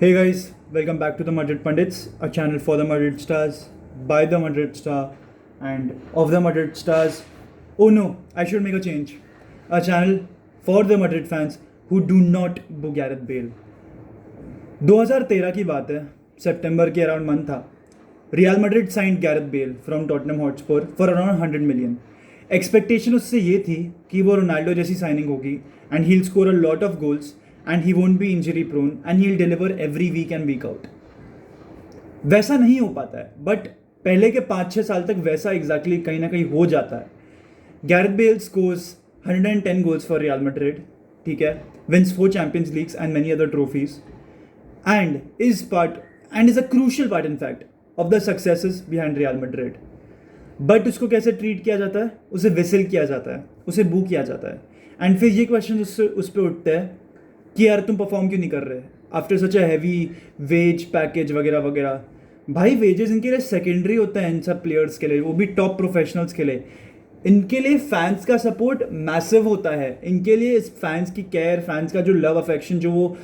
Hey guys, welcome back to the Madrid Pundits, a channel for the Madrid Stars, by the Madrid Star, and of the Madrid Stars. Oh no, I should make a change. A channel for the Madrid fans who do not boo Gareth Bale. 2013 की बात है, सितंबर के around month था. Real Madrid signed Gareth Bale from Tottenham Hotspur for around 100 million. Expectation उससे ये थी कि वो रोनाल्डो जैसी साइनिंग होगी and he will score a lot of goals and he won't be injury prone and he will deliver every week and week out. वैसा नहीं हो पाता है, बट पहले के 5-6 साल तक वैसा एग्जैक्टली कहीं ना कहीं हो जाता है. Gareth Bale scores 110 goals for Real Madrid, ठीक है, wins 4 Champions Leagues and many other trophies and is a crucial part in fact of the successes behind Real Madrid. But उसको कैसे ट्रीट किया जाता है? उसे विसिल किया जाता है, उसे बू किया जाता है. एंड फिर ये क्वेश्चन उस पर उठते हैं कि यार तुम परफॉर्म क्यों नहीं कर रहे after such a heavy wage package वगैरह वगैरह. भाई वेजेस इनके लिए सेकेंडरी होता है इन सब प्लेयर्स के लिए, वो भी टॉप प्रोफेशनल्स के लिए. इनके लिए फैंस का सपोर्ट मैसिव होता है. इनके लिए फैंस की केयर, फैंस का जो लव अफेक्शन जो वो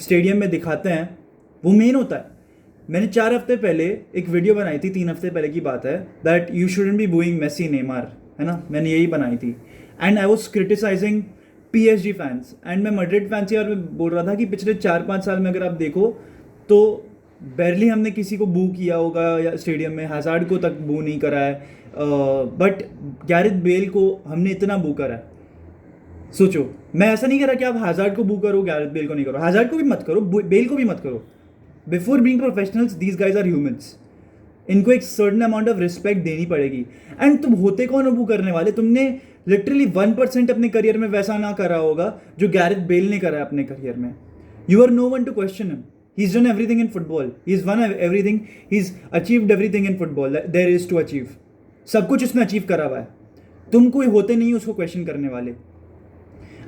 स्टेडियम में दिखाते हैं वो मेन होता है. मैंने 4 हफ्ते पहले एक वीडियो बनाई थी, 3 हफ्ते पहले की बात है, that you shouldn't be booing Messi Neymar, है ना, मैंने यही बनाई थी. And I was criticising PSG fans and मैं मैड्रिड फैंस यार बोल रहा था कि पिछले 4-5 साल में अगर आप देखो तो बैरली हमने किसी को बू किया होगा या स्टेडियम में, हैजार्ड को तक बू नहीं करा है, बट गैरेथ बेल को हमने इतना बू करा है. सोचो, मैं ऐसा नहीं कह रहा कि आप हैजार्ड को बू करो, गैरेथ बेल को नहीं करो. हैजार्ड को भी मत करो, बेल को भी मत करो. Before being professionals these guys are humans. इनको एक सर्टन अमाउंट ऑफ रिस्पेक्ट देनी पड़ेगी. एंड तुम होते कौन हो बू करने वाले? तुमने लिटरली 1% अपने करियर में वैसा ना करा होगा जो गैरेथ बेल ने करा है अपने करियर में. You are no one to question him. He is done everything in football. He is won everything. He is achieved everything in football there is to achieve. सब कुछ उसने अचीव करा हुआ है. तुम कोई होते नहीं उसको क्वेश्चन करने वाले.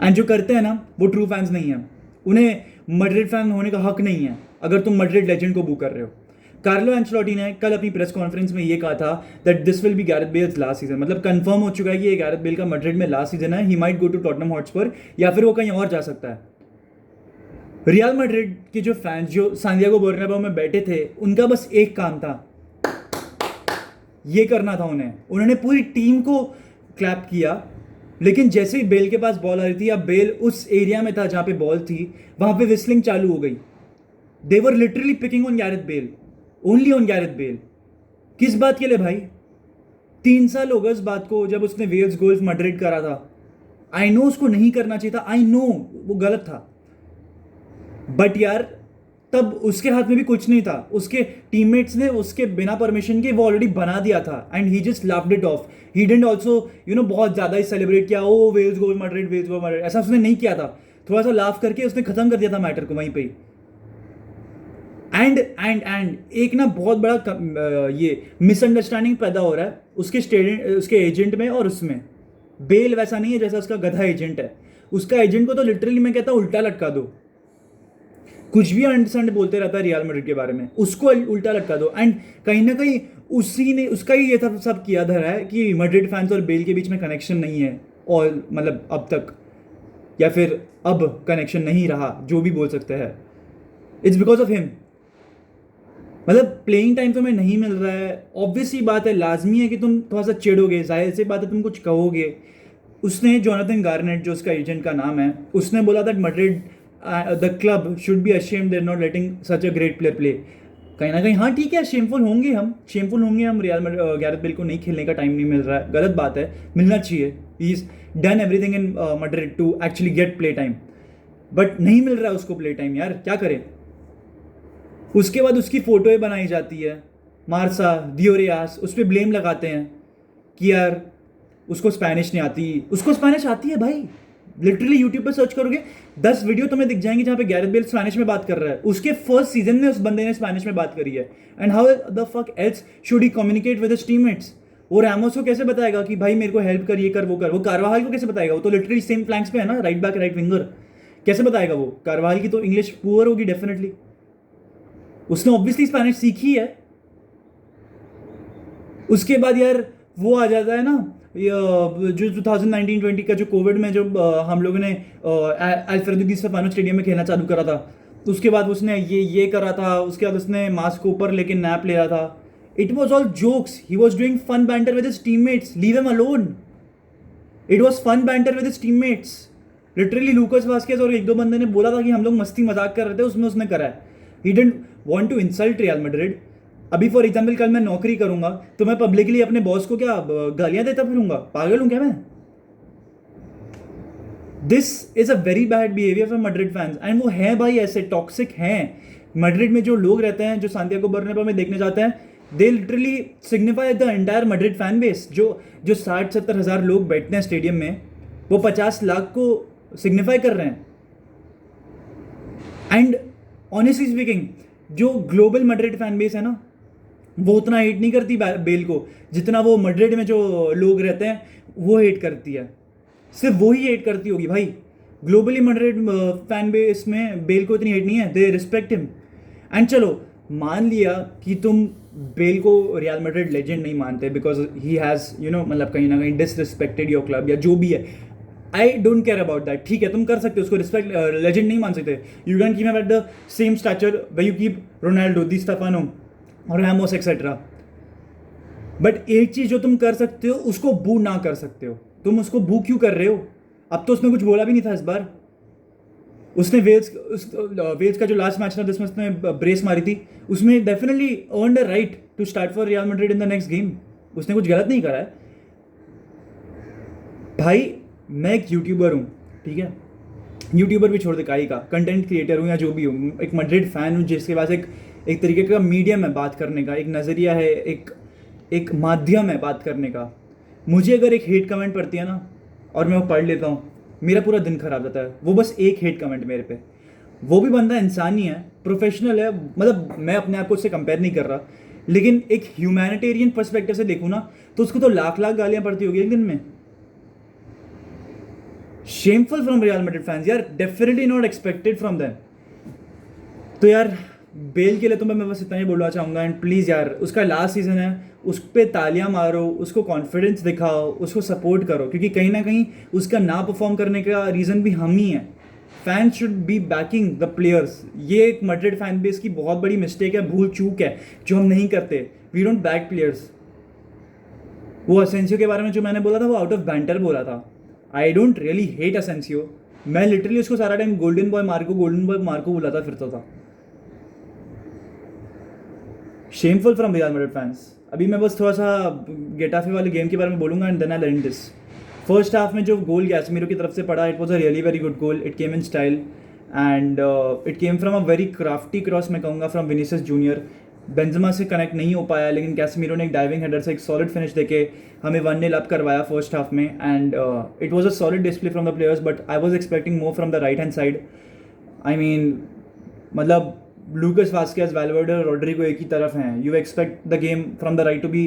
एंड जो करते हैं ना वो ट्रू फैंस नहीं है. उन्हें मैड्रिड फैन होने का हक नहीं है अगर तुम मैड्रिड लेजेंड को बू कर रहे हो. कार्लो एंचेलोटी ने कल अपनी प्रेस कॉन्फ्रेंस में ये कहा था that this will be Gareth Bale's last season. मतलब कंफर्म हो चुका है कि ये गैरेथ बेल का मैड्रिड में लास्ट सीजन है. He might go to Tottenham Hotspur या फिर वो कहीं और जा सकता है. रियल मैड्रिड के जो फैंस जो सांतियागो बर्नाब्यू में बैठे थे उनका बस एक काम था, ये करना था उन्हें. उन्होंने पूरी टीम को क्लैप किया, लेकिन जैसे ही बेल के पास बॉल आ रही थी या बेल उस एरिया में था जहां पे बॉल थी वहां पे विस्लिंग चालू हो गई. They were literally picking on Gareth Bale, only on Gareth Bale. किस बात के लिए भाई? 3 साल हो गए उस बात को जब उसने वेल्स गोल्फ मैड्रिड करा था. आई नो उसको नहीं करना चाहिए था, आई नो वो गलत था, बट यार तब उसके हाथ में भी कुछ नहीं था. उसके टीममेट्स ने उसके बिना परमिशन के वो ऑलरेडी बना दिया था and he just laughed it of. He didn't also बहुत ज़्यादा ही सेलिब्रेट किया, ओ वेल्स गोल मैड्रिड, वेल्स गोल मैड्रिड, ऐसा उसने नहीं किया था. थोड़ा सा लाफ करके उसने खत्म कर दिया था मैटर को वहीं पे. एंड एक ना बहुत बड़ा ये मिसअंडरस्टैंडिंग पैदा हो रहा है उसके एजेंट में और उसमें. बेल वैसा नहीं है जैसा उसका गधा एजेंट है. उसका एजेंट को तो लिटरली मैं कहता हूँ उल्टा लटका दो. कुछ भी अंडरस्टैंड बोलते रहता है रियल मैड्रिड के बारे में, उसको उल्टा लटका दो. एंड कहीं ना कहीं उसी ने उसका ही ये सब किया धरा है कि मैड्रिड फैंस और बेल के बीच में कनेक्शन नहीं है, और मतलब अब तक या फिर अब कनेक्शन नहीं रहा, जो भी बोल सकते हैं. It's because of him. मतलब प्लेइंग टाइम तुम्हें नहीं मिल रहा है, ऑब्वियस ही बात है, लाजमी है कि तुम थोड़ा सा चिढ़ोगे, जाहिर सी बात है तुम कुछ कहोगे. उसने जोनाथन गार्नेट जो उसका एजेंट का नाम है, उसने बोला that Madrid the club should be ashamed they're not letting such a great player play. कहीं ना कहीं हाँ ठीक है, शेमफुल होंगे हम रियल गैरेथ बेल को नहीं खेलने का टाइम नहीं मिल रहा है, गलत बात है, मिलना चाहिए. He is done everything in Madrid to actually get play time, but नहीं मिल रहा है उसको प्ले टाइम. यार क्या करें? उसके बाद उसकी फोटोएं बनाई जाती है, मार्सा दियोरियास, उस पर ब्लेम लगाते हैं कि यार उसको स्पेनिश नहीं आती. उसको स्पेनिश आती है भाई. लिटरली यूट्यूब पे सर्च करोगे 10 वीडियो तुम्हें दिख जाएंगे जहां पे गैरेथ बेल स्पेनिश में बात कर रहा है. उसके फर्स्ट सीजन में उस बंदे ने स्पेनिश में बात करी है. And how the fuck else should he communicate with his teammates? वो रैमोस को कैसे बताएगा कि भाई मेरे को हेल्प कर, ये कर, वो कर? वो कार्वाहाल को कैसे बताएगा? वो तो लिटरली सेम फ्लैंक्स पे है ना, राइट बैक राइट विंगर. कैसे बताएगा वो? कार्वाहाल की तो इंग्लिश पुअर होगी डेफिनेटली. उसने ऑब्वियसली स्पेनिश सीखी है. उसके बाद यार वो आ जाता है ना, जो 2019-20 का जो कोविड में जो हम लोगों ने अल्फ्रेडो डी स्टेफानो स्टेडियम में खेलना चालू करा था, उसके बाद उसने ये करा था, उसके बाद उसने मास्क को ऊपर लेके नैप ले रहा था. It was all jokes. He was doing fun banter with his teammates. Leave him alone. It was fun banter with his teammates. Literally Lucas Vazquez और एक दो बंदे ने बोला था कि हम लोग मस्ती मजाक कर रहे थे, उसमें उसने करा है. He didn't want to insult Real Madrid. अभी फॉर एग्जाम्पल कल मैं नौकरी करूंगा तो मैं पब्लिकली अपने बॉस को क्या गालियां देता फिरूंगा? पागल हूं क्या मैं? This is a very bad behaviour from Madrid fans. And वो हैं भाई ऐसे टॉक्सिक हैं. मैड्रिड में जो लोग रहते हैं, जो सांतियागो बर्नाब्यू में देखने जाते हैं, they literally signify the entire Madrid fan base. जो 60-70 हज़ार लोग बैठते हैं स्टेडियम में, वो 50 लाख को सिग्निफाई कर रहे हैं. एंड ऑनेस्टली स्पीकिंग, जो ग्लोबल मैड्रिड फैन बेस है ना, वो उतना हेट नहीं करती बेल को जितना वो मैड्रिड में जो लोग रहते हैं वो हेट करती है. सिर्फ वो ही हेट करती होगी भाई. ग्लोबली मैड्रिड फैन बेस में बेल को इतनी हेट नहीं है. They respect him. एंड चलो मान लिया कि तुम बेल को रियल मैड्रिड लेजेंड नहीं मानते बिकॉज ही हैज़ मतलब कहीं ना कहीं डिसरिस्पेक्टेड योर क्लब या जो भी है. I don't care about that. ठीक है, तुम कर सकते हो उसको रिस्पेक्ट, लेजेंड नहीं मान सकते. You can keep him at the same stature way you keep Ronaldo, the Stefano और रैमोस एक्सेट्रा. बट एक चीज जो तुम कर सकते हो, उसको बू ना कर सकते हो. तुम उसको बू क्यों कर रहे हो? अब तो उसने कुछ बोला भी नहीं था इस बार. उसने वेल्स का जो लास्ट मैच था जिसमें उसने ब्रेस मारी थी, उसमें definitely earned a right to start for Real Madrid in the next game. उसने कुछ गलत नहीं करा है भाई. मैं एक यूट्यूबर हूँ, ठीक है, यूट्यूबर भी छोड़ दे, काई का कंटेंट क्रिएटर हूँ या जो भी हूँ, एक मैड्रिड फैन हूँ जिसके पास एक तरीके का मीडियम है बात करने का, एक नज़रिया है, एक माध्यम है बात करने का. मुझे अगर एक हेट कमेंट पड़ती है ना और मैं वो पढ़ लेता हूँ, मेरा पूरा दिन खराब जाता है. वो बस एक हेट कमेंट मेरे पे. वो भी बंदा इंसान ही है, प्रोफेशनल है, मतलब मैं अपने आप को उससे कंपेयर नहीं कर रहा, लेकिन एक ह्यूमैनिटेरियन पर्सपेक्टिव से देखूँ ना तो उसको तो लाख लाख गालियाँ पड़ती होगी एक दिन में. Shameful from Real Madrid fans यार, definitely not expected from them. तो यार बेल के लिए तो मैं बस इतना ही बोलना चाहूँगा. एंड प्लीज़ यार, उसका लास्ट सीजन है, उस पर तालियां मारो, उसको कॉन्फिडेंस दिखाओ, उसको सपोर्ट करो, क्योंकि कहीं ना कहीं उसका ना परफॉर्म करने का रीज़न भी हम ही हैं. Fans should be banking the players. ये एक मैड्रिड फैन बेस की बहुत बड़ी मिस्टेक है, भूल चूक है जो हम नहीं करते. We don't back players. वो असेंसियो के बारे में जो मैंने बोला था वो आउट ऑफ बैंटर बोला था. I don't really hate Asensio. मैं लिटरली उसको सारा टाइम गोल्डन बॉय मार्को बुलाता फिरता था. Shameful from Real Madrid fans. अभी मैं बस थोड़ा सा गेटाफे वाले गेम के बारे में बोलूँगा and then I and this. First half में जो गोल कैसेमीरो की तरफ से पड़ा, it was a really very good goal. It came in style and it came from a very crafty cross, मैं कहूँगा, फ्रॉम विनीसियस जूनियर. बेंजेमा से connect नहीं हो पाया, लेकिन कैसेमीरो ने एक डाइविंग हेडर से एक सॉलिड फिनिश देके हमें 1-0 अप करवाया फर्स्ट हाफ में. And it was a solid display from the players, but I was expecting more from the right hand side. I mean मतलब लूकास वास्केज, वैल्वर्डे और Rodrigo एक ही तरफ हैं. You expect the game from the right to be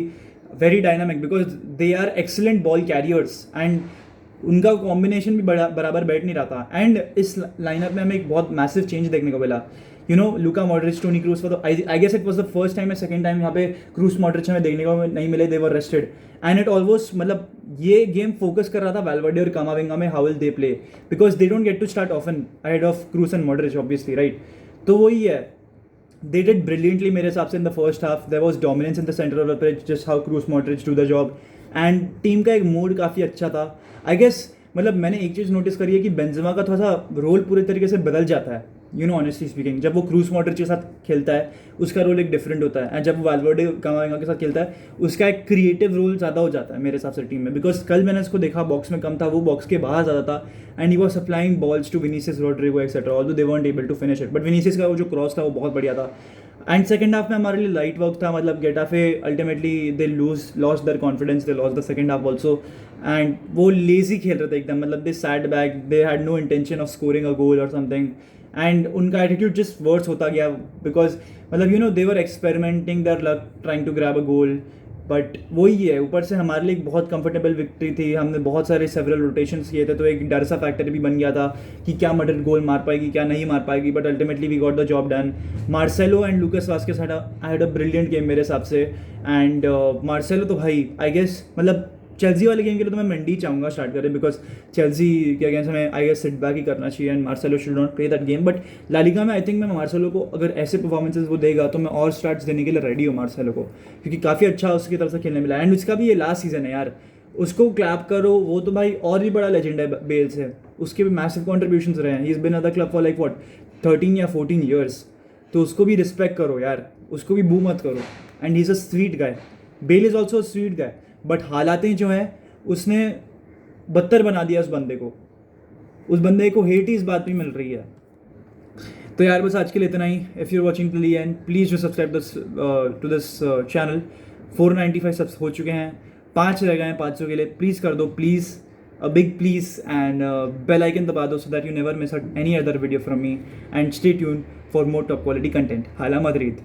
very dynamic because they are excellent ball carriers. And उनका combination भी बराबर बैठ नहीं रहा था. एंड इस लाइनअप में हमें एक बहुत मैसिव चेंज देखने को मिला. Luka Modric, Toni Kroos, for the I guess it was the first time या सेकंड टाइम यहाँ पे क्रूस मॉड्रिच हमें देखने को नहीं मिले. They were rested and it almost, मतलब ये गेम फोकस कर रहा था वैल्वर्डे और कामाविंगा में, how will they play, because they don't get to start often ahead of Kroos and Modric obviously, right. तो वही है, they did brilliantly मेरे हिसाब से in the first half. There was dominance in the center of the pitch, just how Kroos Modric do the job. And team का एक mood काफ़ी अच्छा था. I guess मतलब मैंने एक चीज़ नोटिस करी है कि बेंजेमा का थोड़ा सा रोल पूरे तरीके से बदल जाता है. ऑनेस्टली स्पीकिंग, जब वो क्रूस मॉड्रिच के साथ खेलता है उसका रोल एक डिफरेंट होता है. एंड जब वो वैल्वर्डे कामाविंगा के साथ खेलता है उसका एक क्रिएटिव रोल ज़्यादा हो जाता है मेरे हिसाब से टीम में. बिकॉज कल मैंने उसको देखा बॉक्स में कम था, वो बॉक्स के बाहर ज़्यादा था. And he was supplying balls to Vinicius, Rodrigo etcetera, although they weren't able to finish it. But Vinicius का वो जो क्रॉस था वो बहुत बढ़िया था. एंड सेकंड हाफ में हमारे लिए लाइट वर्क था. मतलब Getafe ultimately they lost their confidence, they lost the second half also. And वो लेजी खेल रहे थे एकदम. मतलब they sat back, they had no intention of scoring a goal और समथिंग. एंड उनका एटीट्यूड जस्ट वर्स होता गया बिकॉज मतलब they were experimenting their luck trying to grab a goal. But वही है, ऊपर से हमारे लिए एक बहुत कंफर्टेबल विक्ट्री थी. हमने बहुत सारे सेवरल रोटेशंस किए थे, तो एक डर सा फैक्टर भी बन गया था कि क्या मैड्रिड गोल मार पाएगी, क्या नहीं मार पाएगी. But ultimately we got the job done. Marcelo and Lucas Vazquez had a brilliant game मेरे हिसाब से. एंड मार्सेलो तो भाई आई गेस मतलब चेल्सी वाले गेम के लिए तो मैं मंडी चाहूँगा स्टार्ट करें, बिकॉज चेल्सी के अगेंस्ट हमें आई गेस सिट बैक ही करना चाहिए and Marcelo should not play that game. But La Liga में आई थिंक मैं मार्सेलो को अगर ऐसे परफॉर्मेंसेज वो देगा तो मैं और स्टार्ट्स देने के लिए रेडी हूँ मार्सेलो को, क्योंकि काफ़ी अच्छा उसकी तरफ से खेलने मिला एंड उसका भी ये लास्ट सीजन है यार, उसको क्लैप करो। वो तो भाई और भी बड़ा लेजेंड है बेल से, उसके भी मैसिव कॉन्ट्रीब्यूशंस रहे हैं। He is been other club for like what 13 या 14 ईयर्स, तो उसको भी रिस्पेक्ट करो यार, उसको भी बू मत करो। And he is a sweet guy, Bale is also a sweet guy, but हालातें जो हैं उसने बदतर बना दिया उस बंदे को, उस बंदे को हेट ही इस बात में मिल रही है। तो यार बस आज के लिए इतना ही। If you are watching till the end please do subscribe to this channel. 495 subs हो चुके हैं, 5 रह गए हैं 500 के लिए, प्लीज़ कर दो please, a big please, and bell icon दबा दो so that you never miss out any other video from me, and stay tuned for more top quality content. Hala Madrid.